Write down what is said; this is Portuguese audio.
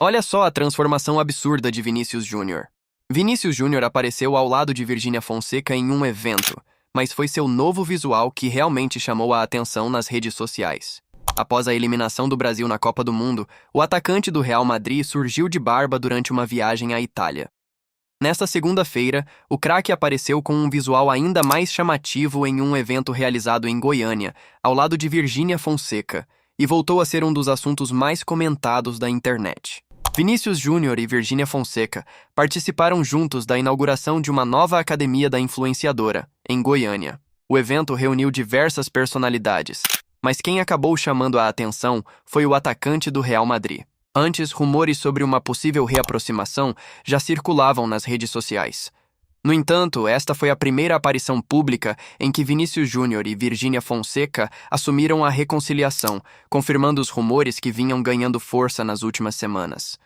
Olha só a transformação absurda de Vinícius Júnior. Vinícius Júnior apareceu ao lado de Virgínia Fonseca em um evento, mas foi seu novo visual que realmente chamou a atenção nas redes sociais. Após a eliminação do Brasil na Copa do Mundo, o atacante do Real Madrid surgiu de barba durante uma viagem à Itália. Nesta segunda-feira, o craque apareceu com um visual ainda mais chamativo em um evento realizado em Goiânia, ao lado de Virgínia Fonseca, e voltou a ser um dos assuntos mais comentados da internet. Vinícius Júnior e Virgínia Fonseca participaram juntos da inauguração de uma nova academia da influenciadora, em Goiânia. O evento reuniu diversas personalidades, mas quem acabou chamando a atenção foi o atacante do Real Madrid. Antes, rumores sobre uma possível reaproximação já circulavam nas redes sociais. No entanto, esta foi a primeira aparição pública em que Vinícius Júnior e Virgínia Fonseca assumiram a reconciliação, confirmando os rumores que vinham ganhando força nas últimas semanas.